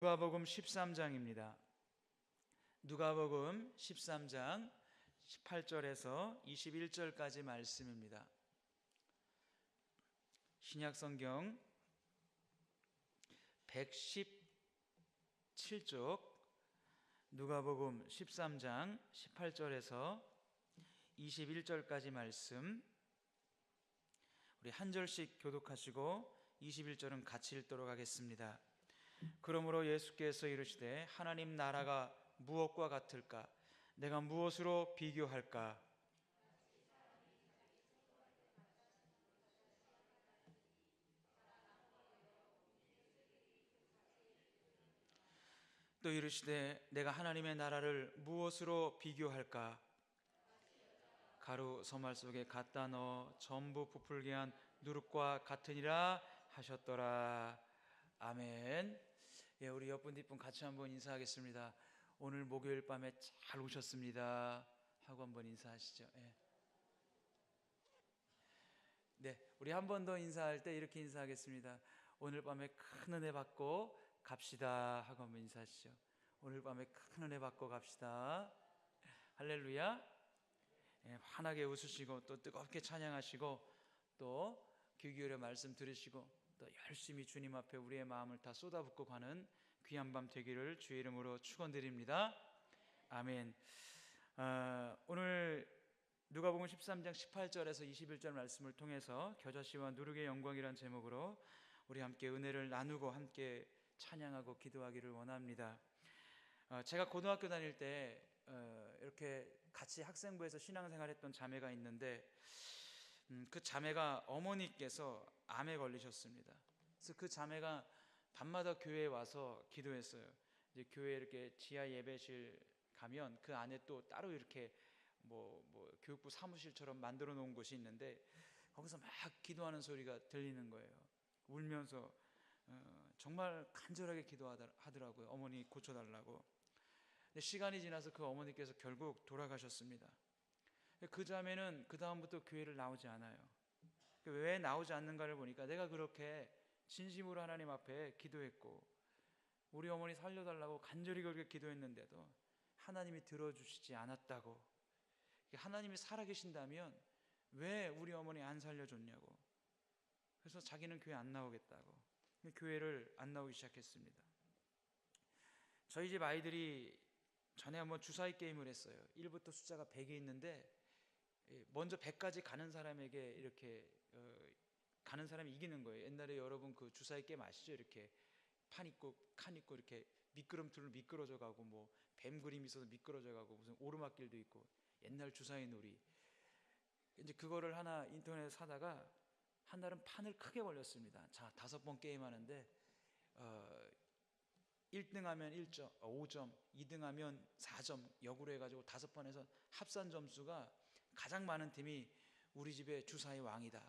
누가복음 13장입니다. 누가복음 13장 18절에서 21절까지 말씀입니다. 신약성경 117쪽 누가복음 13장 18절에서 21절까지 말씀, 우리 한 절씩 교독하시고 21절은 같이 읽도록 하겠습니다. 그러므로 예수께서 이르시되 하나님 나라가 무엇과 같을까? 내가 무엇으로 비교할까? 또 이르시되 내가 하나님의 나라를 무엇으로 비교할까? 가루 서말 속에 갖다 넣어 전부 부풀게 한 누룩과 같으니라 하셨더라. 아멘. 예, 우리 옆분 뒷분 같이 한번 인사하겠습니다. 오늘 목요일 밤에 잘 오셨습니다 하고 한번 인사하시죠. 예. 네, 우리 한 번 더 인사할 때 이렇게 인사하겠습니다. 오늘 밤에 큰 은혜 받고 갑시다 하고 한번 인사하시죠. 오늘 밤에 큰 은혜 받고 갑시다. 할렐루야. 예, 환하게 웃으시고 또 뜨겁게 찬양하시고 또 귀 기울여 말씀 들으시고 또 열심히 주님 앞에 우리의 마음을 다 쏟아붓고 가는 귀한 밤 되기를 주의 이름으로 축원드립니다. 아멘. 오늘 누가복음 13장 18절에서 21절 말씀을 통해서 겨자씨와 누룩의 영광이란 제목으로 우리 함께 은혜를 나누고 함께 찬양하고 기도하기를 원합니다. 제가 고등학교 다닐 때 이렇게 같이 학생부에서 신앙생활했던 자매가 있는데 그 자매가 어머니께서 암에 걸리셨습니다. 그래서 그 자매가 밤마다 교회에 와서 기도했어요. 이제 교회 이렇게 지하 예배실 가면 그 안에 또 따로 이렇게 뭐 교육부 사무실처럼 만들어 놓은 곳이 있는데 거기서 막 기도하는 소리가 들리는 거예요. 울면서 정말 간절하게 기도하더라고요. 어머니 고쳐달라고. 근데 시간이 지나서 그 어머니께서 결국 돌아가셨습니다. 그 자매는 그 다음부터 교회를 나오지 않아요. 왜 나오지 않는가를 보니까 내가 그렇게 진심으로 하나님 앞에 기도했고 우리 어머니 살려달라고 간절히 그렇게 기도했는데도 하나님이 들어주시지 않았다고. 하나님이 살아계신다면 왜 우리 어머니 안 살려줬냐고. 그래서 자기는 교회 안 나오겠다고 교회를 안 나오기 시작했습니다. 저희 집 아이들이 전에 한번 주사위 게임을 했어요. 1부터 숫자가 100이 있는데 먼저 100까지 가는 사람에게 이렇게 가는 사람이 이기는 거예요. 옛날에 여러분 그 주사위 게임 아시죠? 이렇게 판 있고 칸 있고 이렇게 미끄럼틀로 미끄러져 가고 뭐 뱀 그림 있어서 미끄러져 가고 무슨 오르막길도 있고 옛날 주사위 놀이. 이제 그거를 하나 인터넷에 사다가 한 날은 판을 크게 벌렸습니다. 자, 5번 게임 하는데 1등 하면 1점, 5점, 2등 하면 4점 역으로 해가지고 5번 해서 합산 점수가 가장 많은 팀이 우리 집의 주사위 왕이다.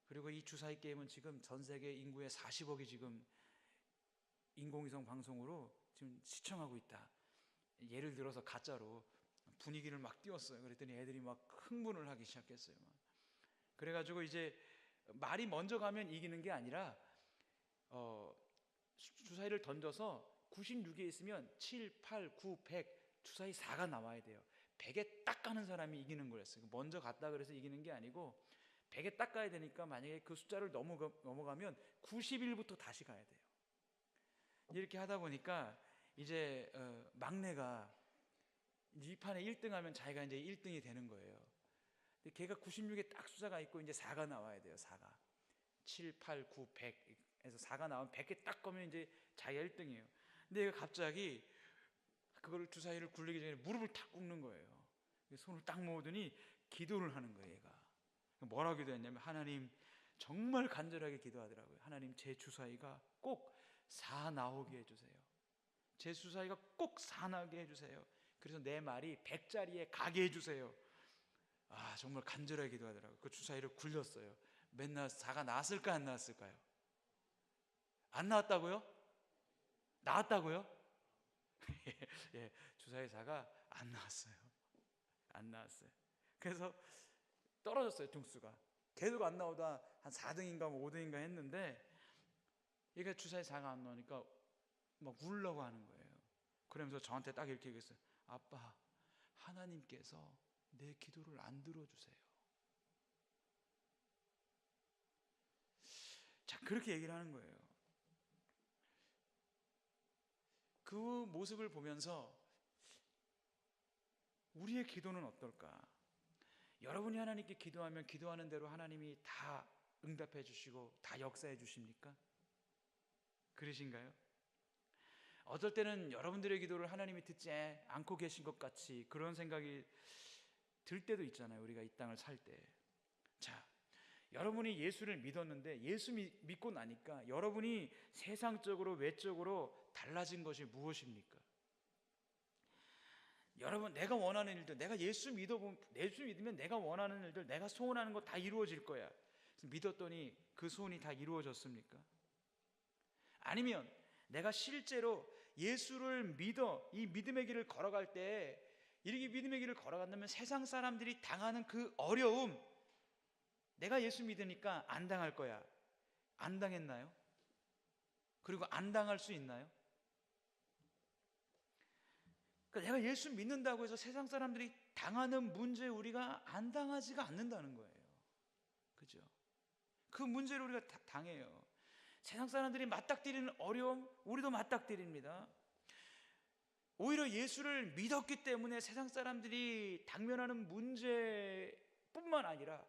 그리고 이 주사위 게임은 지금 전 세계 인구의 40억이 지금 인공위성 방송으로 지금 시청하고 있다. 예를 들어서 가짜로 분위기를 막 띄웠어요. 그랬더니 애들이 막 흥분을 하기 시작했어요. 그래가지고 이제 말이 먼저 가면 이기는 게 아니라 주사위를 던져서 96에 있으면 7, 8, 9, 100 주사위 4가 나와야 돼요. 100에 딱 가는 사람이 이기는 거였어요. 먼저 갔다 그래서 이기는 게 아니고 100에 딱 가야 되니까 만약에 그 숫자를 넘어가면 91부터 다시 가야 돼요. 이렇게 하다 보니까 이제 막내가 이 판에 1등 하면 자기가 이제 1등이 되는 거예요. 근데 걔가 96에 딱 숫자가 있고 이제 4가 나와야 돼요. 4가 7, 8, 9, 100에서 4가 나오면 100에 딱 가면 이제 자기가 1등이에요. 근데 얘가 갑자기 그거를 주사위를 굴리기 전에 무릎을 탁 꿇는 거예요. 손을 딱 모으더니 기도를 하는 거예요. 얘가 뭐라고 기도했냐면 하나님, 정말 간절하게 기도하더라고요. 하나님, 제 주사위가 꼭 4 나오게 해주세요. 제 주사위가 꼭 4 나오게 해주세요. 그래서 내 말이 100짜리에 가게 해주세요. 정말 간절하게 기도하더라고요. 그 주사위를 굴렸어요. 맨날 4가 나왔을까 안 나왔을까요? 안 나왔다고요? 나왔다고요? 예, 주사위 4가 안 나왔어요. 안 나왔어요. 그래서 떨어졌어요. 등수가 계속 안 나오다 한 4등인가 5등인가 했는데 얘가 주사위 4가 안 나오니까 막 울려고 하는 거예요. 그러면서 저한테 딱 이렇게 얘기했어요. 아빠, 하나님께서 내 기도를 안 들어주세요. 자, 그렇게 얘기를 하는 거예요. 그 모습을 보면서 우리의 기도는 어떨까? 여러분이 하나님께 기도하면 기도하는 대로 하나님이 다 응답해 주시고 다 역사해 주십니까? 그러신가요? 어떨 때는 여러분들의 기도를 하나님이 듣지 않고 계신 것 같이 그런 생각이 들 때도 있잖아요. 우리가 이 땅을 살 때. 자, 여러분이 예수를 믿었는데 예수 믿고 나니까 여러분이 세상적으로 외적으로 달라진 것이 무엇입니까? 여러분, 내가 원하는 일들, 내가 예수 믿으면 내가 원하는 일들, 내가 소원하는 거 다 이루어질 거야. 믿었더니 그 소원이 다 이루어졌습니까? 아니면 내가 실제로 예수를 믿어 이 믿음의 길을 걸어갈 때 이렇게 믿음의 길을 걸어간다면 세상 사람들이 당하는 그 어려움, 내가 예수 믿으니까 안 당할 거야. 안 당했나요? 그리고 안 당할 수 있나요? 그러니까 내가 예수 믿는다고 해서 세상 사람들이 당하는 문제에 우리가 안 당하지가 않는다는 거예요. 그죠? 그 문제를 우리가 당해요. 세상 사람들이 맞닥뜨리는 어려움, 우리도 맞닥뜨립니다. 오히려 예수를 믿었기 때문에 세상 사람들이 당면하는 문제뿐만 아니라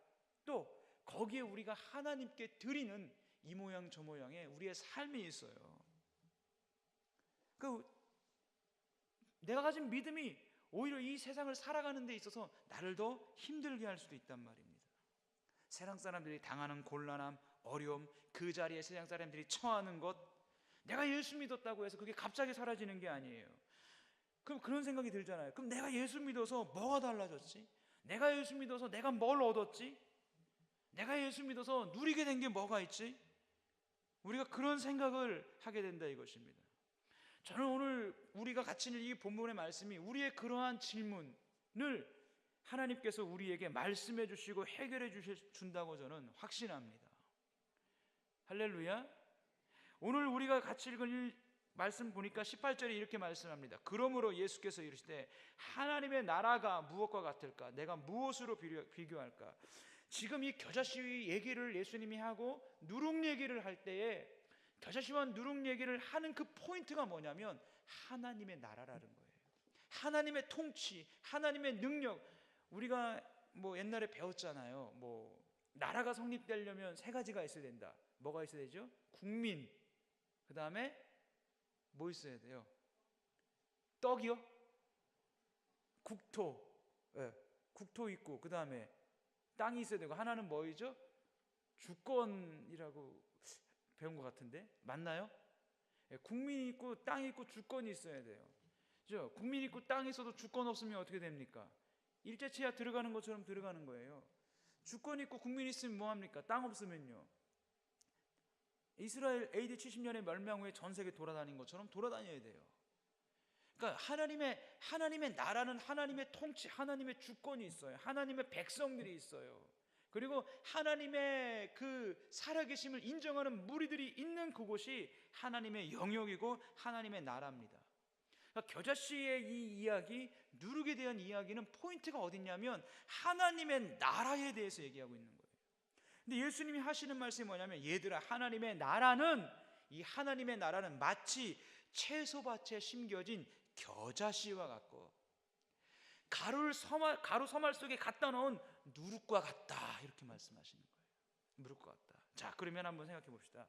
또 거기에 우리가 하나님께 드리는 이 모양 저 모양의 우리의 삶이 있어요. 내가 가진 믿음이 오히려 이 세상을 살아가는 데 있어서 나를 더 힘들게 할 수도 있단 말입니다. 세상 사람들이 당하는 곤란함, 어려움, 그 자리에 세상 사람들이 처하는 것, 내가 예수 믿었다고 해서 그게 갑자기 사라지는 게 아니에요. 그럼 그런 생각이 들잖아요. 그럼 내가 예수 믿어서 뭐가 달라졌지? 내가 예수 믿어서 내가 뭘 얻었지? 내가 예수 믿어서 누리게 된 게 뭐가 있지? 우리가 그런 생각을 하게 된다 이것입니다. 저는 오늘 우리가 같이 읽은 이 본문의 말씀이 우리의 그러한 질문을 하나님께서 우리에게 말씀해 주시고 해결해 준다고 저는 확신합니다. 할렐루야. 오늘 우리가 같이 읽은 이 말씀 보니까 18절에 이렇게 말씀합니다. 그러므로 예수께서 이르시되 하나님의 나라가 무엇과 같을까? 내가 무엇으로 비교할까? 지금 이 겨자씨 얘기를 예수님이 하고 누룩 얘기를 할 때에 겨자씨와 누룩 얘기를 하는 그 포인트가 뭐냐면 하나님의 나라라는 거예요. 하나님의 통치, 하나님의 능력. 우리가 뭐 옛날에 배웠잖아요. 뭐 나라가 성립되려면 세 가지가 있어야 된다. 뭐가 있어야 되죠? 국민. 그 다음에 뭐 있어야 돼요? 떡이요? 국토. 네, 국토 있고 그 다음에 땅이 있어야 되고 하나는 뭐이죠? 주권이라고 배운 것 같은데 맞나요? 네, 국민이 있고 땅이 있고 주권이 있어야 돼요. 그죠? 국민이 있고 땅이 있어도 주권 없으면 어떻게 됩니까? 일제치하 들어가는 것처럼 들어가는 거예요. 주권 있고 국민이 있으면 뭐합니까? 땅 없으면요. 이스라엘 AD 70년에 멸망 후에 전 세계 돌아다닌 것처럼 돌아다녀야 돼요. 그러니까 하나님의 나라는 하나님의 통치, 하나님의 주권이 있어요. 하나님의 백성들이 있어요. 그리고 하나님의 그 살아계심을 인정하는 무리들이 있는 그곳이 하나님의 영역이고 하나님의 나라입니다. 그러니까 겨자씨의 이 이야기, 누룩에 대한 이야기는 포인트가 어딨냐면 하나님의 나라에 대해서 얘기하고 있는 거예요. 근데 예수님이 하시는 말씀이 뭐냐면 얘들아 하나님의 나라는 이 하나님의 나라는 마치 채소밭에 심겨진 겨자씨와 같고 가루 서말 속에 갖다 넣은 누룩과 같다 이렇게 말씀하시는 거예요. 누룩과 같다. 자 그러면 한번 생각해 봅시다.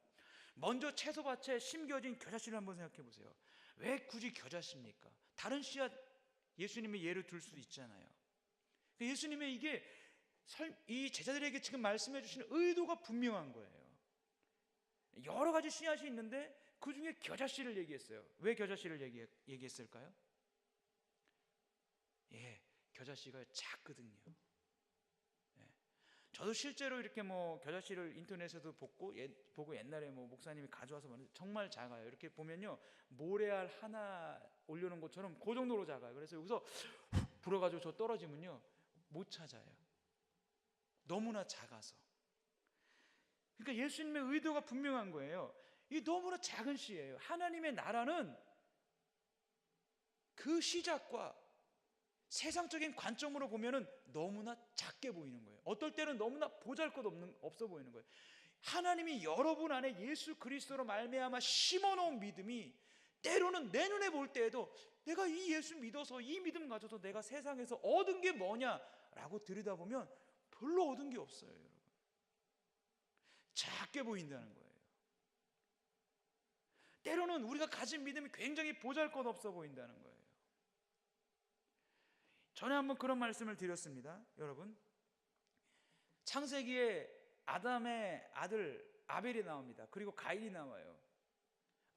먼저 채소밭에 심겨진 겨자씨를 한번 생각해 보세요. 왜 굳이 겨자씨입니까? 다른 씨앗 예수님의 예를 들 수도 있잖아요. 예수님의 이게 이 제자들에게 지금 말씀해 주시는 의도가 분명한 거예요. 여러 가지 씨앗이 있는데 그 중에 겨자씨를 얘기했어요. 왜 겨자씨를 얘기했을까요? 예, 겨자씨가 작거든요. 예. 저도 실제로 이렇게 뭐 겨자씨를 인터넷에도 보고 옛날에 뭐 목사님이 가져와서 보는데 정말 작아요. 이렇게 보면요 모래알 하나 올려놓은 것처럼 그 정도로 작아요. 그래서 여기서 불어가지고 저 떨어지면요 못 찾아요. 너무나 작아서. 그러니까 예수님의 의도가 분명한 거예요. 이 너무나 작은 시예요. 하나님의 나라는 그 시작과 세상적인 관점으로 보면은 너무나 작게 보이는 거예요. 어떨 때는 너무나 보잘것없는 없어 보이는 거예요. 하나님이 여러분 안에 예수 그리스도로 말미암아 심어놓은 믿음이 때로는 내 눈에 볼 때에도 내가 이 예수 믿어서 이 믿음 가져서 내가 세상에서 얻은 게 뭐냐라고 들여다보면 별로 얻은 게 없어요, 여러분. 작게 보인다는 거예요. 때로는 우리가 가진 믿음이 굉장히 보잘것없어 보인다는 거예요. 전에 한번 그런 말씀을 드렸습니다. 여러분, 창세기에 아담의 아들 아벨이 나옵니다. 그리고 가인이 나와요.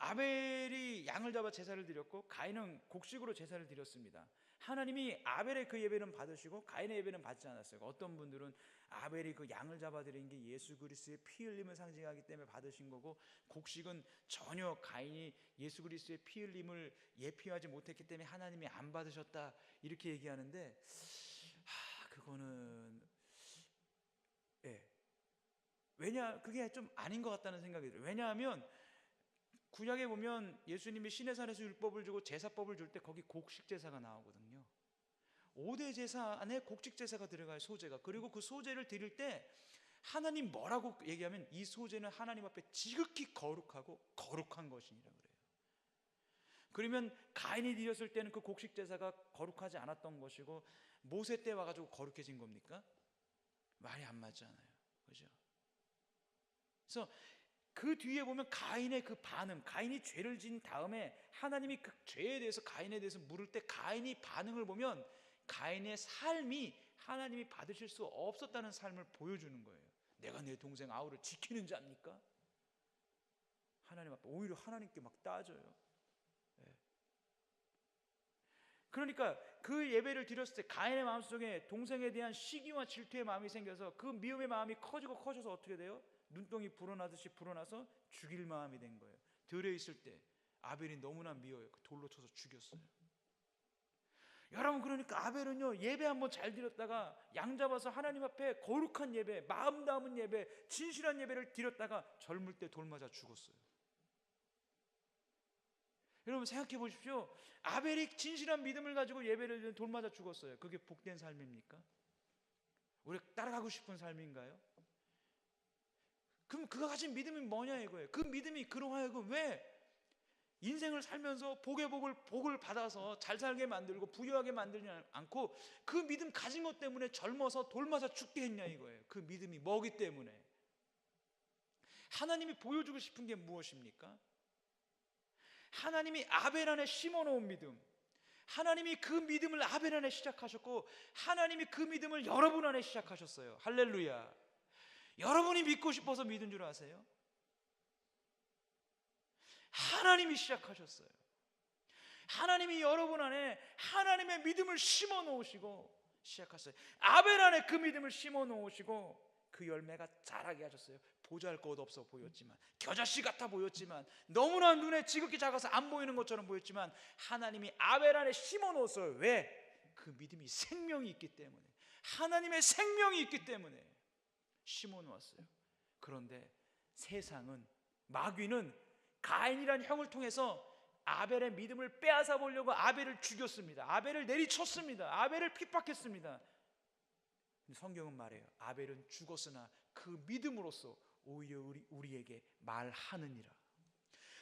아벨이 양을 잡아 제사를 드렸고 가인은 곡식으로 제사를 드렸습니다. 하나님이 아벨의 그 예배는 받으시고 가인의 예배는 받지 않았어요. 어떤 분들은 아벨이 그 양을 잡아 드린 게 예수 그리스도의 피 흘림을 상징하기 때문에 받으신 거고, 곡식은 전혀 가인이 예수 그리스도의 피 흘림을 예표하지 못했기 때문에 하나님이 안 받으셨다, 이렇게 얘기하는데, 그거는 그게 좀 아닌 것 같다는 생각이 들어요. 왜냐하면 구약에 보면 예수님이 시내산에서 율법을 주고 제사법을 줄 때 거기 곡식 제사가 나오거든요. 5대 제사 안에 곡식 제사가 들어가요, 소제가. 그리고 그 소제를 드릴 때 하나님 뭐라고 얘기하면 이 소제는 하나님 앞에 지극히 거룩하고 거룩한 것이니라 그래요. 그러면 가인이 드렸을 때는 그 곡식 제사가 거룩하지 않았던 것이고 모세 때 와가지고 거룩해진 겁니까? 말이 안 맞잖아요, 그죠? 그래서 그 뒤에 보면 가인의 그 반응, 가인이 죄를 지은 다음에 하나님이 그 죄에 대해서 가인에 대해서 물을 때 가인이 반응을 보면 가인의 삶이 하나님이 받으실 수 없었다는 삶을 보여주는 거예요. 내가 내 동생 아우를 지키는 자입니까? 하나님 앞에 오히려 하나님께 막 따져요. 그러니까 그 예배를 드렸을 때 가인의 마음속에 동생에 대한 시기와 질투의 마음이 생겨서 그 미움의 마음이 커지고 커져서 어떻게 돼요? 눈덩이 불어나듯이 불어나서 죽일 마음이 된 거예요. 들에 있을 때 아벨이 너무나 미워요. 그 돌로 쳐서 죽였어요. 여러분, 그러니까 아벨은요, 예배 한번 잘 드렸다가 양 잡아서 하나님 앞에 거룩한 예배, 마음 담은 예배, 진실한 예배를 드렸다가 젊을 때 돌 맞아 죽었어요. 여러분 생각해 보십시오. 아벨이 진실한 믿음을 가지고 예배를 드린 돌 맞아 죽었어요. 그게 복된 삶입니까? 우리가 따라가고 싶은 삶인가요? 그럼 그가 가진 믿음이 뭐냐 이거예요. 그 믿음이 그로 하여금 왜 인생을 살면서 복을 받아서 잘 살게 만들고 부유하게 만들지 않고 그 믿음 가진 것 때문에 젊어서 돌 맞아 죽게 했냐 이거예요. 그 믿음이 뭐기 때문에. 하나님이 보여주고 싶은 게 무엇입니까? 하나님이 아벨 안에 심어놓은 믿음, 하나님이 그 믿음을 아벨 안에 시작하셨고 하나님이 그 믿음을 여러분 안에 시작하셨어요. 할렐루야. 여러분이 믿고 싶어서 믿은 줄 아세요? 하나님이 시작하셨어요. 하나님이 여러분 안에 하나님의 믿음을 심어 놓으시고 시작하셨어요. 아벨 안에 그 믿음을 심어 놓으시고 그 열매가 자라게 하셨어요. 보잘것없어 보였지만, 겨자씨 같아 보였지만, 너무나 눈에 지극히 작아서 안 보이는 것처럼 보였지만 하나님이 아벨 안에 심어 놓았어요. 왜? 그 믿음이 생명이 있기 때문에, 하나님의 생명이 있기 때문에 심어 놓았어요. 그런데 세상은, 마귀는 가인이라는 형을 통해서 아벨의 믿음을 빼앗아 보려고 아벨을 죽였습니다. 아벨을 내리쳤습니다. 아벨을 핍박했습니다. 성경은 말해요. 아벨은 죽었으나 그 믿음으로써 오히려 우리에게 말하느니라.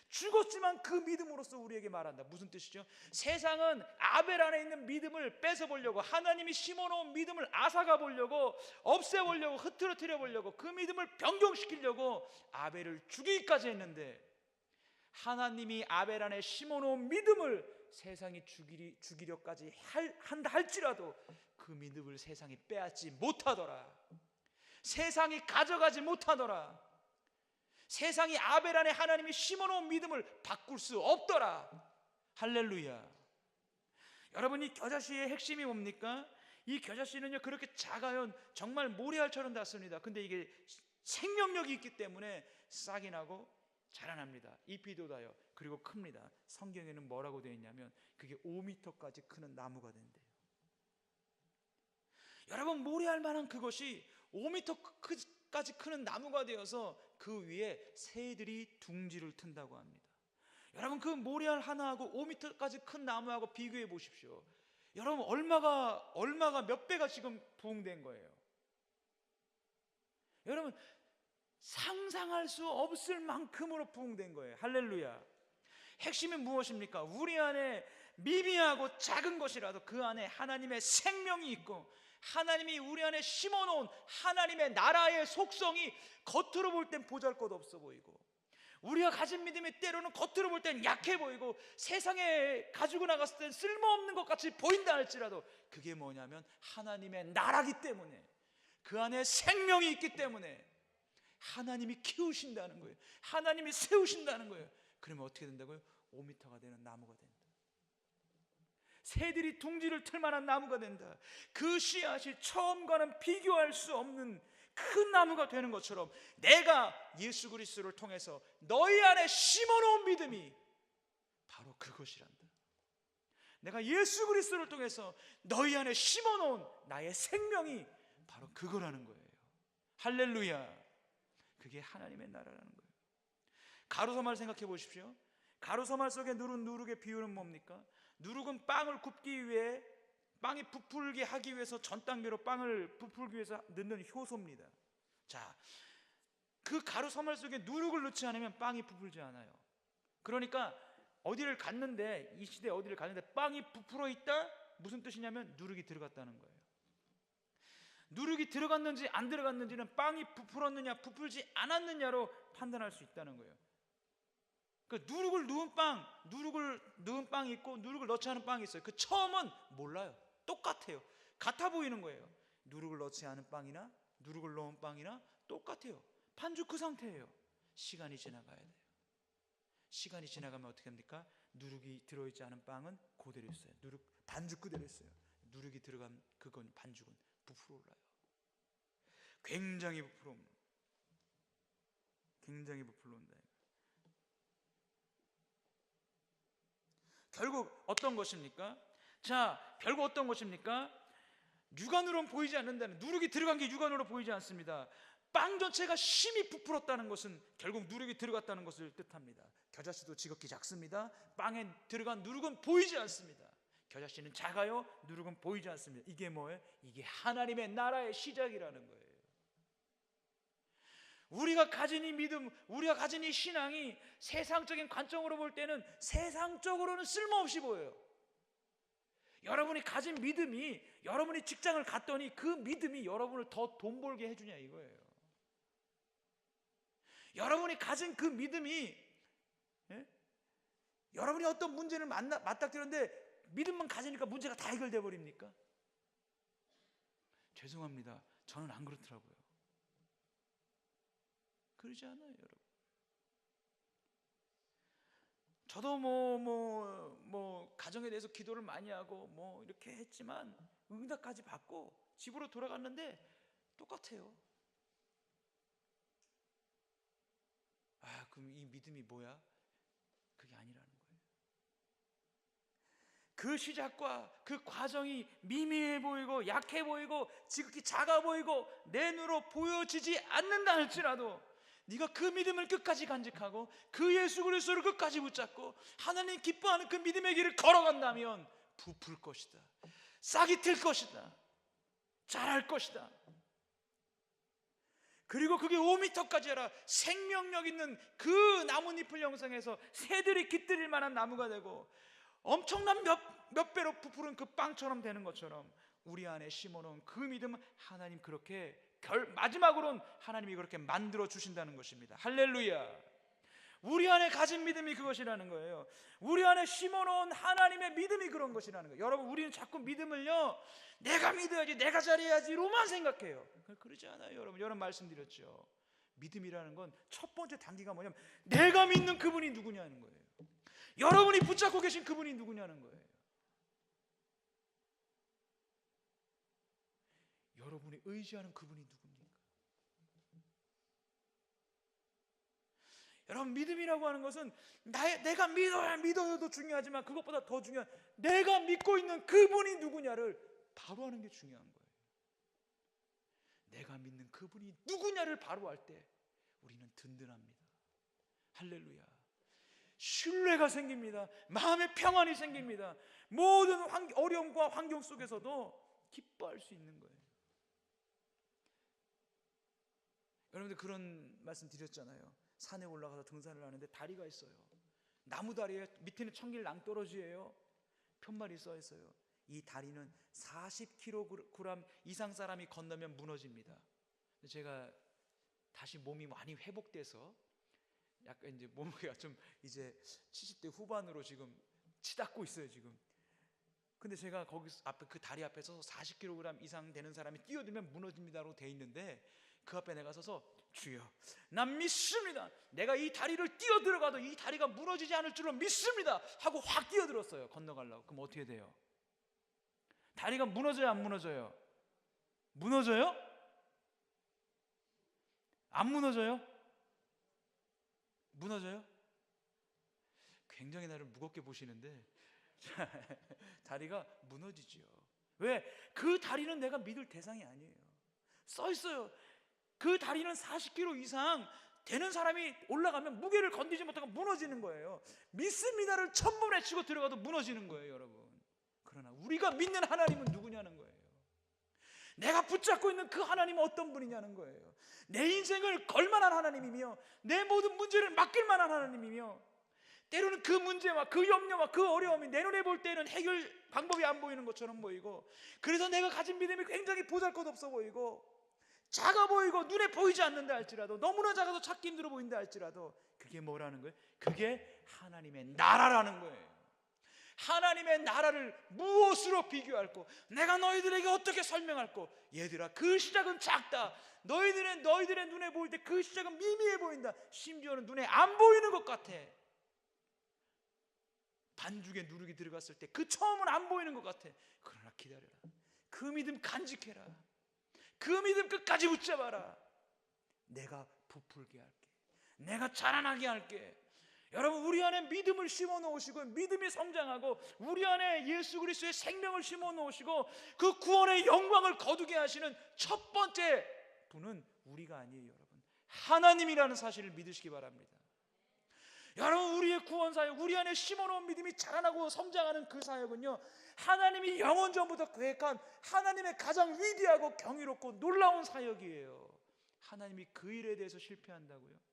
죽었지만 그 믿음으로써 우리에게 말한다. 무슨 뜻이죠? 세상은 아벨 안에 있는 믿음을 뺏어보려고, 하나님이 심어놓은 믿음을 앗아가 보려고, 없애보려고, 흐트러뜨려 보려고, 그 믿음을 변경시키려고 아벨을 죽이기까지 했는데, 하나님이 아벨 안에 심어놓은 믿음을 세상이 죽이려까지 한다 할지라도 그 믿음을 세상이 빼앗지 못하더라. 세상이 가져가지 못하더라. 세상이 아벨 안에 하나님이 심어놓은 믿음을 바꿀 수 없더라. 할렐루야. 여러분, 이 겨자씨의 핵심이 뭡니까? 이 겨자씨는요, 그렇게 작아요. 정말 모래알처럼 닿습니다. 근데 이게 생명력이 있기 때문에 싹이 나고 자라납니다. 잎이 돋아요. 그리고 큽니다. 성경에는 뭐라고 되어 있냐면 그게 5m까지 크는 나무가 된대요. 여러분, 모래알만한 그것이 5m까지 5m까지 크는 나무가 되어서 그 위에 새들이 둥지를 튼다고 합니다. 여러분, 그 모래알 하나하고 5m까지 큰 나무하고 비교해 보십시오. 여러분, 얼마가 몇 배가 지금 부흥된 거예요. 여러분, 상상할 수 없을 만큼으로 부흥된 거예요. 할렐루야. 핵심은 무엇입니까? 우리 안에 미미하고 작은 것이라도 그 안에 하나님의 생명이 있고, 하나님이 우리 안에 심어놓은 하나님의 나라의 속성이 겉으로 볼 땐 보잘것없어 보이고, 우리가 가진 믿음이 때로는 겉으로 볼 땐 약해 보이고, 세상에 가지고 나갔을 땐 쓸모없는 것 같이 보인다 할지라도, 그게 뭐냐면 하나님의 나라기 때문에, 그 안에 생명이 있기 때문에 하나님이 키우신다는 거예요. 하나님이 세우신다는 거예요. 그러면 어떻게 된다고요? 5m가 되는 나무가 된다. 새들이 둥지를 틀 만한 나무가 된다. 그 씨앗이 처음과는 비교할 수 없는 큰 나무가 되는 것처럼, 내가 예수 그리스도를 통해서 너희 안에 심어놓은 믿음이 바로 그것이란다. 내가 예수 그리스도를 통해서 너희 안에 심어놓은 나의 생명이 바로 그거라는 거예요. 할렐루야. 그게 하나님의 나라라는 거예요. 가루서말 생각해 보십시오. 가루서말 속에 누른 누룩의 비유는 뭡니까? 누룩은 빵을 굽기 위해, 빵이 부풀게 하기 위해서 전 단계로 빵을 부풀기 위해서 넣는 효소입니다. 자, 그 가루서말 속에 누룩을 넣지 않으면 빵이 부풀지 않아요. 그러니까 어디를 갔는데, 이 시대에 어디를 갔는데 빵이 부풀어 있다? 무슨 뜻이냐면 누룩이 들어갔다는 거예요. 누룩이 들어갔는지 안 들어갔는지는 빵이 부풀었느냐 부풀지 않았느냐로 판단할 수 있다는 거예요. 그 누룩을 넣은 빵이 있고 누룩을 넣지 않은 빵이 있어요. 그 처음은 몰라요. 똑같아요. 같아 보이는 거예요. 누룩을 넣지 않은 빵이나 누룩을 넣은 빵이나 똑같아요. 반죽 그 상태예요. 시간이 지나가야 돼요. 시간이 지나가면 어떻게 합니까? 누룩이 들어있지 않은 빵은 그대로 있어요. 반죽 그대로 있어요. 누룩이 들어간 그건 반죽은 부풀어 올라요. 굉장히 부풀어 온다. 결국 어떤 것입니까? 자, 결국 어떤 것입니까? 육안으로는 보이지 않는다는, 누룩이 들어간 게 육안으로 보이지 않습니다. 빵 전체가 심히 부풀었다는 것은 결국 누룩이 들어갔다는 것을 뜻합니다. 겨자씨도 지극히 작습니다. 빵에 들어간 누룩은 보이지 않습니다. 겨자씨는 작아요. 누룩은 보이지 않습니다. 이게 뭐예요? 이게 하나님의 나라의 시작이라는 거예요. 우리가 가진 이 믿음, 우리가 가진 이 신앙이 세상적인 관점으로 볼 때는 세상적으로는 쓸모없이 보여요. 여러분이 가진 믿음이, 여러분이 직장을 갔더니 그 믿음이 여러분을 더 돈 벌게 해주냐 이거예요. 여러분이 가진 그 믿음이, 여러분이 어떤 문제를 맞닥뜨렸는데 믿음만 가지니까 문제가 다 해결돼 버립니까? 죄송합니다. 저는 안 그렇더라고요. 그러지 않아요, 여러분. 저도 가정에 대해서 기도를 많이 하고 이렇게 했지만 응답까지 받고 집으로 돌아갔는데 똑같아요. 그럼 이 믿음이 뭐야? 그게 아니라는 거예요. 그 시작과 그 과정이 미미해 보이고 약해 보이고 지극히 작아 보이고 내 눈으로 보여지지 않는다 할지라도, 네가 그 믿음을 끝까지 간직하고 그 예수 그리스도를 끝까지 붙잡고 하나님 기뻐하는 그 믿음의 길을 걸어간다면 부풀 것이다. 싹이 틀 것이다. 자랄 것이다. 그리고 그게 5m까지 해라. 생명력 있는 그 나뭇잎을 형성해서 새들이 깃들일 만한 나무가 되고 엄청난 몇 배로 부풀은 그 빵처럼 되는 것처럼, 우리 안에 심어놓은 그 믿음은 하나님 그렇게 마지막으로는 하나님이 그렇게 만들어 주신다는 것입니다. 할렐루야. 우리 안에 가진 믿음이 그것이라는 거예요. 우리 안에 심어놓은 하나님의 믿음이 그런 것이라는 거예요. 여러분, 우리는 자꾸 믿음을요, 내가 믿어야지, 내가 잘해야지로만 생각해요. 그러지 않아요. 여러분 말씀드렸죠. 믿음이라는 건 첫 번째 단계가 뭐냐면 내가 믿는 그분이 누구냐는 거예요. 여러분이 붙잡고 계신 그분이 누구냐는 거예요. 여러분이 의지하는 그분이 누굽니까? 여러분, 믿음이라고 하는 것은 내가 믿어요도 중요하지만 그것보다 더 중요한 내가 믿고 있는 그분이 누구냐를 바로 하는 게 중요한 거예요. 내가 믿는 그분이 누구냐를 바로 알 때 우리는 든든합니다. 할렐루야. 신뢰가 생깁니다. 마음의 평안이 생깁니다. 모든 어려움과 환경 속에서도 기뻐할 수 있는 거예요. 여러분들 그런 말씀 드렸잖아요. 산에 올라가서 등산을 하는데 다리가 있어요. 나무 다리에 밑에는 청길 낭떠러지예요. 편말이 써 있어요. 이 다리는 40kg 이상 사람이 건너면 무너집니다. 제가 다시 몸이 많이 회복돼서 약간 이제 몸무게가 좀 이제 70대 후반으로 지금 치닫고 있어요 지금. 근데 제가 거기 앞에 그 다리 앞에서 40kg 이상 되는 사람이 뛰어들면 무너집니다로 돼 있는데 그 앞에 내가 서서 주여 난 믿습니다. 내가 이 다리를 뛰어들어가도 이 다리가 무너지지 않을 줄로 믿습니다 하고 확 뛰어들었어요. 건너가려고. 그럼 어떻게 돼요? 다리가 무너져요 안 무너져요? 무너져요? 안 무너져요? 무너져요? 굉장히 나를 무겁게 보시는데 다리가 무너지죠. 왜? 그 다리는 내가 믿을 대상이 아니에요. 써 있어요. 그 다리는 40kg 이상 되는 사람이 올라가면 무게를 건드리지 못하고 무너지는 거예요. 믿습니다를 천번 외치고 들어가도 무너지는 거예요 여러분. 그러나 우리가 믿는 하나님은 누구냐는 거예요. 내가 붙잡고 있는 그 하나님은 어떤 분이냐는 거예요. 내 인생을 걸만한 하나님이며 내 모든 문제를 맡길 만한 하나님이며 때로는 그 문제와 그 염려와 그 어려움이 내 눈에 볼 때는 해결 방법이 안 보이는 것처럼 보이고 그래서 내가 가진 믿음이 굉장히 보잘것없어 보이고 작아 보이고 눈에 보이지 않는다 할지라도 너무나 작아서 찾기 힘들어 보인다 할지라도 그게 뭐라는 거예요? 그게 하나님의 나라라는 거예요. 하나님의 나라를 무엇으로 비교할꼬? 내가 너희들에게 어떻게 설명할꼬? 얘들아 그 시작은 작다. 너희들의 눈에 보일 때 그 시작은 미미해 보인다. 심지어는 눈에 안 보이는 것 같아. 반죽에 누룩이 들어갔을 때 그 처음은 안 보이는 것 같아. 그러나 기다려라. 그 믿음 간직해라. 그 믿음 끝까지 붙잡아라. 내가 부풀게 할게. 내가 자라나게 할게. 여러분 우리 안에 믿음을 심어 놓으시고 믿음이 성장하고 우리 안에 예수 그리스도의 생명을 심어 놓으시고 그 구원의 영광을 거두게 하시는 첫 번째 분은 우리가 아니에요 여러분. 하나님이라는 사실을 믿으시기 바랍니다. 여러분 우리의 구원 사역, 우리 안에 심어놓은 믿음이 자라나고 성장하는 그 사역은요 하나님이 영원 전부터 계획한 하나님의 가장 위대하고 경이롭고 놀라운 사역이에요. 하나님이 그 일에 대해서 실패한다고요?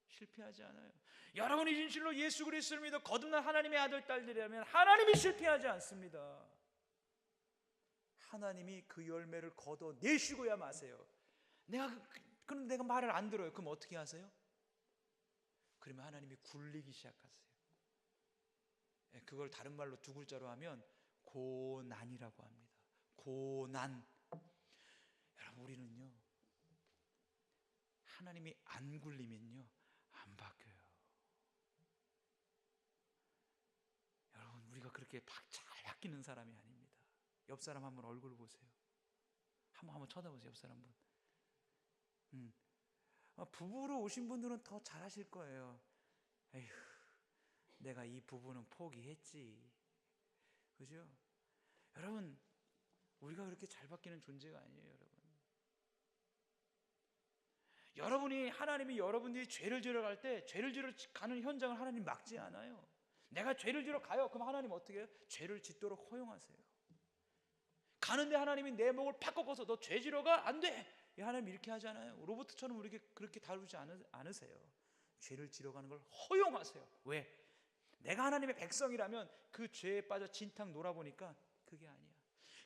실패하지 않아요. 여러분이 진실로 예수 그리스도를 믿어 거듭난 하나님의 아들 딸들이라면 하나님이 실패하지 않습니다. 하나님이 그 열매를 걷어내시고야 마세요. 그럼 내가 말을 안 들어요. 그럼 어떻게 하세요? 그러면 하나님이 굴리기 시작하세요. 그걸 다른 말로 두 글자로 하면 고난이라고 합니다. 고난. 여러분 우리는요 하나님이 안 굴리면요 안 바뀌어요. 여러분 우리가 그렇게 잘 바뀌는 사람이 아닙니다. 옆 사람 한번 얼굴 보세요. 한번 쳐다보세요. 옆 사람 분. 부부로 오신 분들은 더 잘하실 거예요. 에휴, 내가 이 부부는 포기했지. 그죠? 여러분 우리가 그렇게 잘 바뀌는 존재가 아니에요 여러분. 여러분이 하나님이 여러분들이 죄를 지러 갈 때 죄를 지러 가는 현장을 하나님 막지 않아요. 내가 죄를 지러 가요. 그럼 하나님 어떻게 해요? 죄를 짓도록 허용하세요. 가는데 하나님이 내 목을 팍 꺾어서 너 죄 지러 가? 안 돼. 하나님 이렇게 하지 않아요. 로봇처럼 우리에게 그렇게 다루지 않으세요. 죄를 지러 가는 걸 허용하세요. 왜? 내가 하나님의 백성이라면 그 죄에 빠져 진탕 놀아보니까 그게 아니야.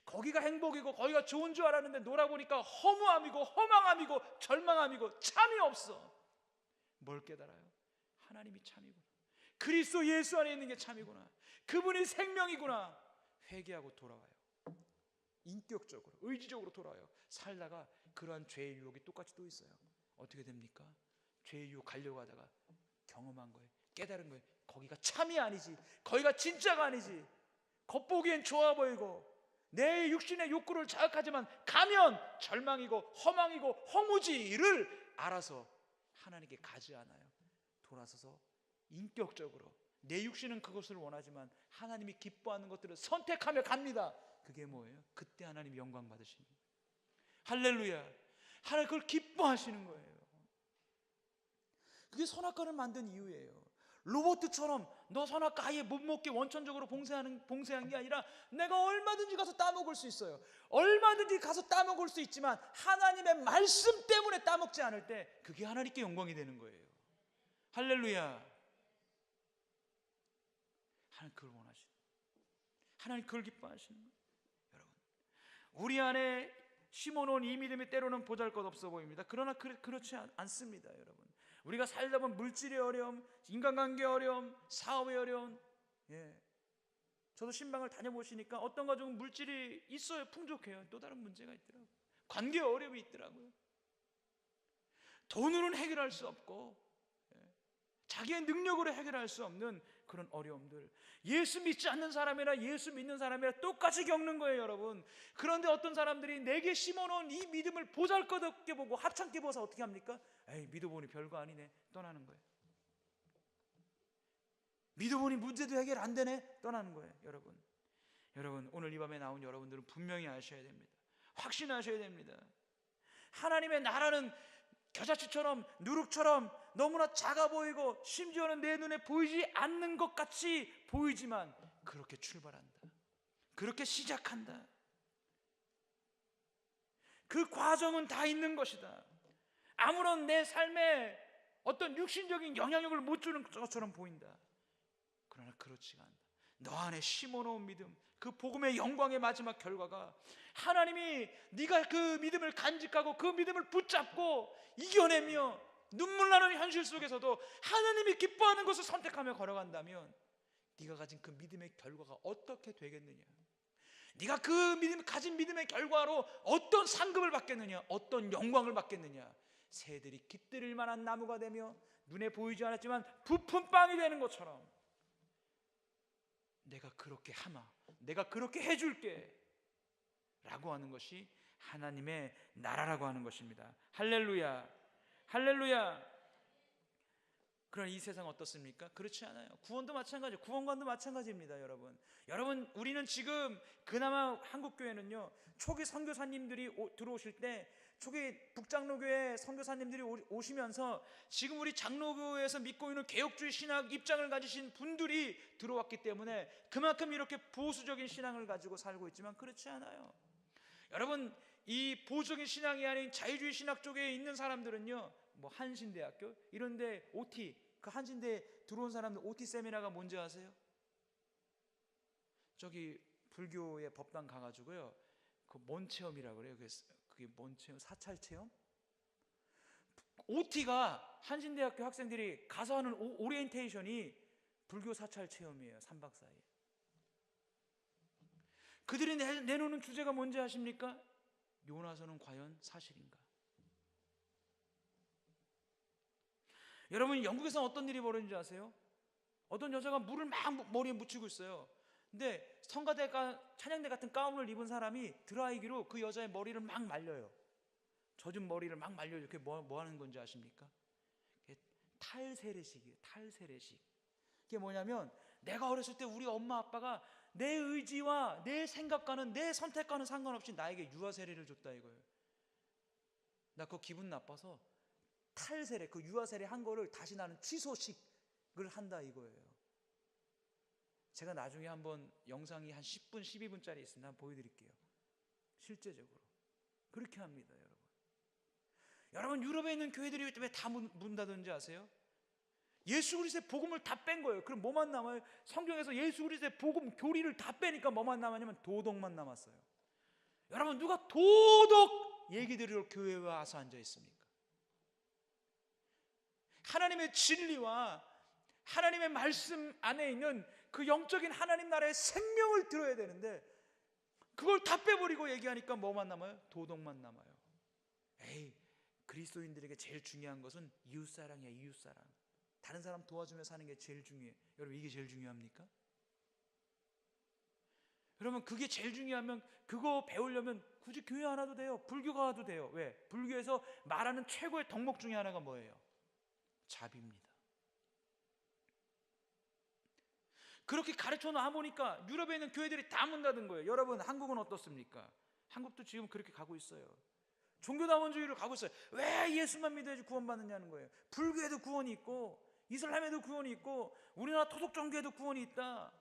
거기가 행복이고 거기가 좋은 줄 알았는데 놀아보니까 허무함이고 허망함이고 절망함이고 참이 없어. 뭘 깨달아요? 하나님이 참이구나. 그리스도 예수 안에 있는 게 참이구나. 그분이 생명이구나. 회개하고 돌아와요. 인격적으로 의지적으로 돌아와요. 살다가 그러한 죄의 유혹이 똑같이 또 있어요. 어떻게 됩니까? 죄의 유혹 가려고 하다가 경험한 거예요. 깨달은 거예요. 거기가 참이 아니지. 거기가 진짜가 아니지. 겉보기엔 좋아 보이고 내 육신의 욕구를 자극하지만 가면 절망이고 허망이고 허무지를 알아서 하나님께 가지 않아요. 돌아서서 인격적으로 내 육신은 그것을 원하지만 하나님이 기뻐하는 것들을 선택하며 갑니다. 그게 뭐예요? 그때 하나님 영광 받으시는 거예요. 할렐루야. 하나님 그걸 기뻐하시는 거예요. 그게 선악과를 만든 이유예요. 로봇처럼 너 선악과 아예 못 먹게 원천적으로 봉쇄한 게 아니라 내가 얼마든지 가서 따먹을 수 있어요. 얼마든지 가서 따먹을 수 있지만 하나님의 말씀 때문에 따먹지 않을 때 그게 하나님께 영광이 되는 거예요. 할렐루야. 하나님 그걸 원하시는 거예요. 하나님 그걸 기뻐하시는 거예요. 여러분, 우리 안에 심어놓은 이 믿음이 때로는 보잘것없어 보입니다. 그러나 그렇지 않습니다. 여러분, 우리가 살다 보면 물질의 어려움, 인간관계 어려움, 사업의 어려움, 저도 신방을 다녀보시니까 어떤 가족은 물질이 있어요. 풍족해요. 또 다른 문제가 있더라고요. 관계 어려움이 있더라고요. 돈으로는 해결할 수 없고 자기의 능력으로 해결할 수 없는 그런 어려움들, 예수 믿지 않는 사람이나 예수 믿는 사람이나 똑같이 겪는 거예요, 여러분. 그런데 어떤 사람들이 내게 심어놓은 이 믿음을 보잘것없게 보고 하찮게 보서 어떻게 합니까? 에이, 믿어보니 별거 아니네, 떠나는 거예요. 믿어보니 문제도 해결 안 되네, 떠나는 거예요. 여러분 오늘 이 밤에 나온 여러분들은 분명히 아셔야 됩니다. 확신하셔야 됩니다. 하나님의 나라는 겨자씨처럼 누룩처럼 너무나 작아 보이고 심지어는 내 눈에 보이지 않는 것 같이 보이지만 그렇게 출발한다. 그렇게 시작한다. 그 과정은 다 있는 것이다. 아무런 내 삶에 어떤 육신적인 영향력을 못 주는 것처럼 보인다. 그러나 그렇지가 않다. 너 안에 심어놓은 믿음, 그 복음의 영광의 마지막 결과가 하나님이 네가 그 믿음을 간직하고 그 믿음을 붙잡고 이겨내며 눈물 나는 현실 속에서도 하나님이 기뻐하는 것을 선택하며 걸어간다면 네가 가진 그 믿음의 결과가 어떻게 되겠느냐? 네가 그 가진 믿음의 결과로 어떤 상급을 받겠느냐? 어떤 영광을 받겠느냐? 새들이 깃들일 만한 나무가 되며 눈에 보이지 않았지만 부푼 빵이 되는 것처럼 내가 그렇게 하마, 내가 그렇게 해줄게 라고 하는 것이 하나님의 나라라고 하는 것입니다. 할렐루야. 할렐루야. 그러나 이 세상 어떻습니까? 그렇지 않아요. 구원도 마찬가지예요. 구원관도 마찬가지입니다. 여러분 우리는 지금 그나마 한국교회는요, 초기 선교사님들이 들어오실 때, 초기 북장로교회 선교사님들이 오시면서 지금 우리 장로교회에서 믿고 있는 개혁주의 신학 입장을 가지신 분들이 들어왔기 때문에 그만큼 이렇게 보수적인 신앙을 가지고 살고 있지만 그렇지 않아요. 여러분, 이 보수적인 신앙이 아닌 자유주의 신학 쪽에 있는 사람들은요, 뭐 한신대학교 이런데 OT, 그 한신대 들어온 사람들 OT 세미나가 뭔지 아세요? 저기 불교의 법당 가가지고요, 그 뭔 체험이라고 그래요? 그게 뭔 체험? 사찰 체험? OT가 한신대학교 학생들이 가서 하는 오리엔테이션이 불교 사찰 체험이에요. 3박 4일. 그들이 내놓는 주제가 뭔지 아십니까? 요나서는 과연 사실인가? 여러분, 영국에서 어떤 일이 벌어진지 아세요? 어떤 여자가 물을 막 머리에 묻히고 있어요. 근데 성가대가 찬양대 같은 가운을 입은 사람이 드라이기로 그 여자의 머리를 막 말려요. 젖은 머리를 막 말려요. 그게 뭐 하는 건지 아십니까? 탈세례식이에요. 탈세례식. 그게 뭐냐면, 내가 어렸을 때 우리 엄마 아빠가 내 의지와 내 생각과는, 내 선택과는 상관없이 나에게 유아세례를 줬다 이거예요. 나 그거 기분 나빠서 탈세례, 그 유아세례 한 거를 다시 나는 취소식을 한다 이거예요. 제가 나중에 한번 영상이 한 10분, 12분짜리 있으면 한번 보여드릴게요. 실제적으로 그렇게 합니다. 여러분 유럽에 있는 교회들이 왜 다 문 닫은지 아세요? 예수 그리스도의 복음을 다 뺀 거예요. 그럼 뭐만 남아요? 성경에서 예수 그리스도의 복음 교리를 다 빼니까 뭐만 남았냐면 도덕만 남았어요. 여러분, 누가 도덕 얘기 들으러 교회에 와서 앉아 있습니까? 하나님의 진리와 하나님의 말씀 안에 있는 그 영적인 하나님 나라의 생명을 들어야 되는데 그걸 다 빼버리고 얘기하니까 뭐만 남아요? 도덕만 남아요. 에이, 그리스도인들에게 제일 중요한 것은 이웃사랑이야. 이웃사랑. 다른 사람 도와주며 사는 게 제일 중요해. 여러분, 이게 제일 중요합니까? 여러분, 그게 제일 중요하면 그거 배우려면 굳이 교회 안 와도 돼요. 불교 가도 돼요. 왜? 불교에서 말하는 최고의 덕목 중에 하나가 뭐예요? 자비입니다. 그렇게 가르쳐 놔보니까 유럽에 있는 교회들이 다 문 닫은 거예요. 여러분, 한국은 어떻습니까? 한국도 지금 그렇게 가고 있어요. 종교다원주의를 가고 있어요. 왜 예수만 믿어야지 구원받느냐는 거예요. 불교에도 구원이 있고 이슬람에도 구원이 있고 우리나라 토속 종교에도 구원이 있다.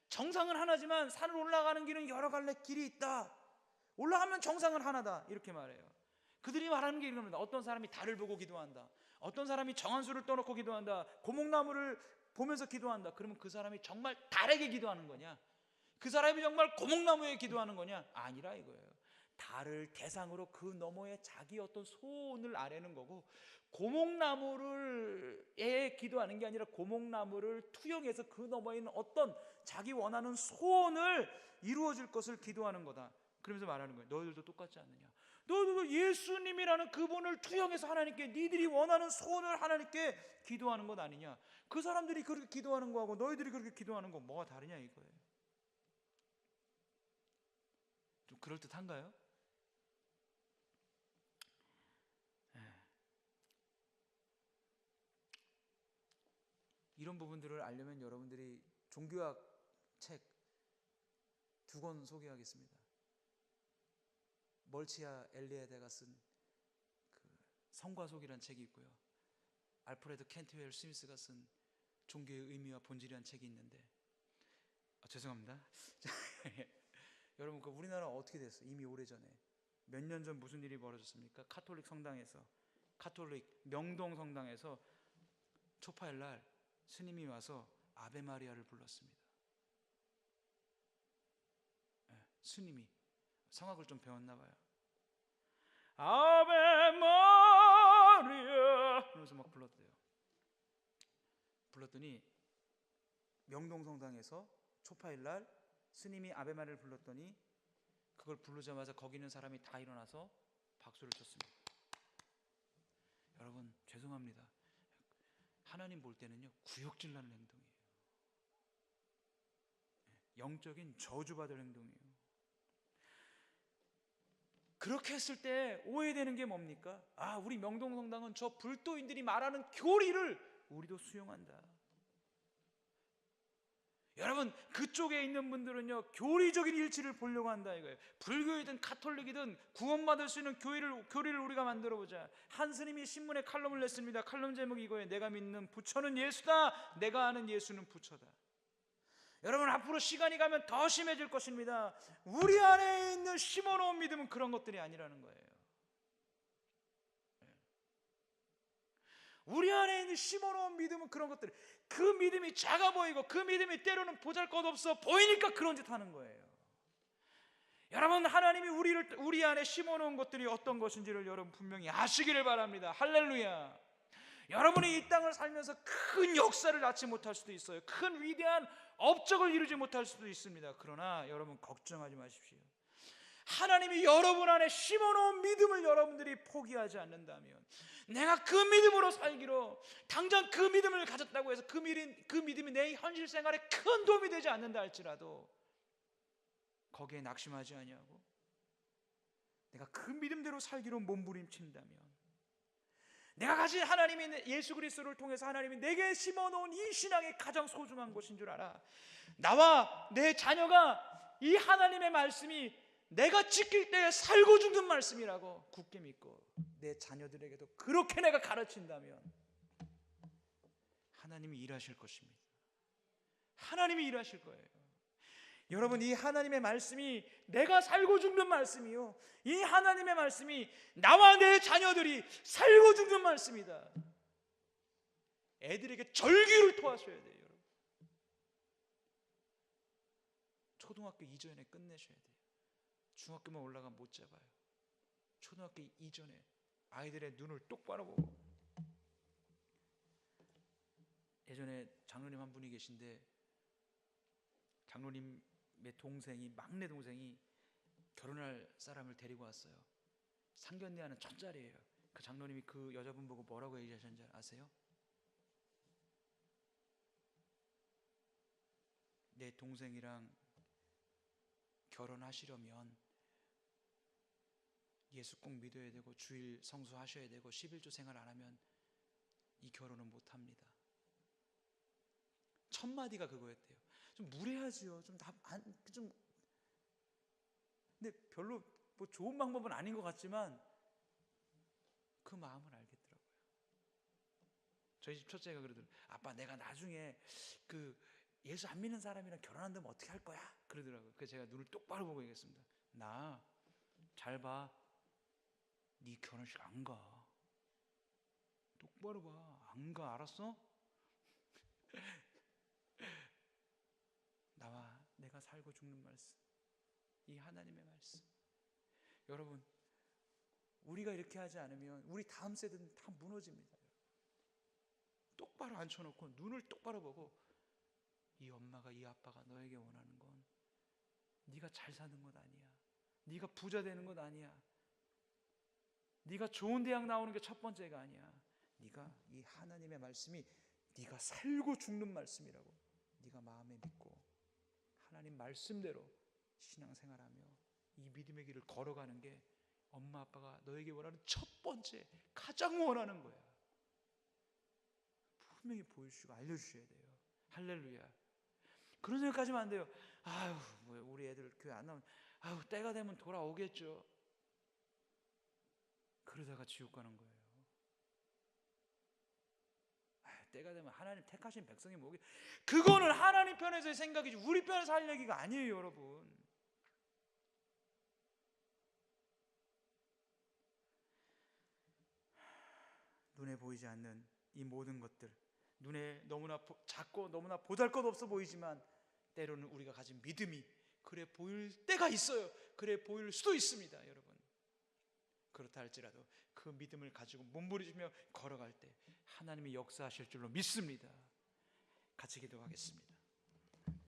정상은 하나지만 산을 올라가는 길은 여러 갈래 길이 있다. 올라가면 정상은 하나다. 이렇게 말해요. 그들이 말하는 게 이겁니다. 어떤 사람이 달을 보고 기도한다. 어떤 사람이 정한수를 떠놓고 기도한다. 고목나무를 보면서 기도한다. 그러면 그 사람이 정말 달에게 기도하는 거냐? 그 사람이 정말 고목나무에 기도하는 거냐? 아니라 이거예요. 달을 대상으로 그 너머에 자기 어떤 소원을 아뢰는 거고, 고목나무에 기도하는 게 아니라 고목나무를 투영해서 그 너머에 있는 어떤 자기 원하는 소원을 이루어질 것을 기도하는 거다. 그러면서 말하는 거예요. 너희들도 똑같지 않느냐? 너희들도 예수님이라는 그분을 투영해서 하나님께 니들이 원하는 소원을 하나님께 기도하는 것 아니냐? 그 사람들이 그렇게 기도하는 거하고 너희들이 그렇게 기도하는 거 뭐가 다르냐 이거예요. 좀 그럴듯한가요? 이런 부분들을 알려면 여러분들이 종교학 책 2권 소개하겠습니다. 멀치아 엘리에데가 쓴 그 성과속이라는 책이 있고요. 알프레드 켄트웰 스미스가 쓴 종교의 의미와 본질이라는 책이 있는데, 죄송합니다. 여러분, 그 우리나라 어떻게 됐어요? 이미 오래전에 몇 년 전 무슨 일이 벌어졌습니까? 카톨릭 성당에서, 카톨릭 명동 성당에서 초파일 날 스님이 와서 아베 마리아를 불렀습니다. 스님이 성악을 좀 배웠나 봐요. 아베 마리아 그러면서 막 불렀대요. 불렀더니 명동 성당에서 초파일 날 스님이 아베 마리아를 불렀더니 그걸 부르자마자 거기 있는 사람이 다 일어나서 박수를 쳤습니다. 여러분, 죄송합니다. 하나님 볼 때는요, 구역질 나는 행동이에요. 영적인 저주받을 행동이에요. 그렇게 했을 때 오해되는 게 뭡니까? 우리 명동성당은 저 불도인들이 말하는 교리를 우리도 수용한다. 여러분, 그쪽에 있는 분들은요, 교리적인 일치를 보려고 한다 이거예요. 불교이든 카톨릭이든 구원받을 수 있는 교리를 우리가 만들어보자. 한 스님이 신문에 칼럼을 냈습니다. 칼럼 제목이 이거예요. 내가 믿는 부처는 예수다. 내가 아는 예수는 부처다. 여러분, 앞으로 시간이 가면 더 심해질 것입니다. 우리 안에 있는 심어놓은 믿음은 그런 것들이 아니라는 거예요. 우리 안에 있는 심어놓은 믿음은 그런 것들, 그 믿음이 작아 보이고 그 믿음이 때로는 보잘것없어 보이니까 그런 짓 하는 거예요. 여러분, 하나님이 우리 안에 심어놓은 것들이 어떤 것인지를 여러분 분명히 아시기를 바랍니다. 할렐루야. 여러분이 이 땅을 살면서 큰 역사를 낳지 못할 수도 있어요. 큰 위대한 업적을 이루지 못할 수도 있습니다. 그러나 여러분, 걱정하지 마십시오. 하나님이 여러분 안에 심어놓은 믿음을 여러분들이 포기하지 않는다면, 내가 그 믿음으로 살기로 당장 그 믿음을 가졌다고 해서 그 믿음이 내 현실 생활에 큰 도움이 되지 않는다 할지라도 거기에 낙심하지 아니하고 내가 그 믿음대로 살기로 몸부림친다면, 내가 가진 하나님이 예수 그리스도를 통해서 하나님이 내게 심어놓은 이 신앙이 가장 소중한 것인 줄 알아. 나와 내 자녀가 이 하나님의 말씀이 내가 지킬 때에 살고 죽는 말씀이라고 굳게 믿고 내 자녀들에게도 그렇게 내가 가르친다면 하나님이 일하실 것입니다. 하나님이 일하실 거예요. 여러분, 이 하나님의 말씀이 내가 살고 죽는 말씀이요, 이 하나님의 말씀이 나와 내 자녀들이 살고 죽는 말씀이다. 애들에게 절규를 토하셔야 돼요. 여러분, 초등학교 이전에 끝내셔야 돼요. 중학교만 올라가면 못 잡아요. 초등학교 이전에 아이들의 눈을 똑바로 보고. 예전에 장로님 한 분이 계신데, 장로님의 동생이, 막내 동생이 결혼할 사람을 데리고 왔어요. 상견례하는 첫자리예요. 그 장로님이 그 여자분 보고 뭐라고 얘기하셨는지 아세요? 내 동생이랑 결혼하시려면 예수 꼭 믿어야 되고 주일 성수하셔야 되고 11조 생활 안 하면 이 결혼은 못 합니다. 첫 마디가 그거였대요. 좀 무례하지요. 근데 별로 뭐 좋은 방법은 아닌 것 같지만 그 마음을 알겠더라고요. 저희 집 첫째가 그러더라고요. 아빠, 내가 나중에 그 예수 안 믿는 사람이랑 결혼한다면 어떻게 할 거야? 그러더라고요. 그래서 제가 눈을 똑바로 보고 얘기했습니다. 나 잘 봐. 네 결혼식 안 가. 똑바로 봐. 안 가. 알았어? 나와 내가 살고 죽는 말씀, 이 하나님의 말씀. 여러분, 우리가 이렇게 하지 않으면 우리 다음 세대는 다 무너집니다. 똑바로 앉혀놓고 눈을 똑바로 보고, 이 엄마가 이 아빠가 너에게 원하는 건 네가 잘 사는 것 아니야. 네가 부자 되는 것 아니야. 네가 좋은 대학 나오는 게 첫 번째가 아니야. 네가 이 하나님의 말씀이 네가 살고 죽는 말씀이라고 네가 마음에 믿고 하나님 말씀대로 신앙생활하며 이 믿음의 길을 걸어가는 게 엄마 아빠가 너에게 원하는 첫 번째 가장 원하는 거야. 분명히 보여주시고 알려주셔야 돼요. 할렐루야. 그런 생각하시면 안 돼요. 아유, 뭐 우리 애들 교회 안 나오면 아유, 때가 되면 돌아오겠죠. 그러다가 지옥 가는 거예요. 때가 되면 하나님 택하신 백성이 뭐게? 그거는 하나님 편에서의 생각이지 우리 편에서 할 얘기가 아니에요, 여러분. 눈에 보이지 않는 이 모든 것들, 눈에 너무나 작고 너무나 보잘것없어 보이지만 때로는 우리가 가진 믿음이 그래 보일 때가 있어요. 그래 보일 수도 있습니다, 여러분. 그렇다 할지라도 그 믿음을 가지고 몸부림치며 걸어갈 때 하나님이 역사하실 줄로 믿습니다. 같이 기도하겠습니다.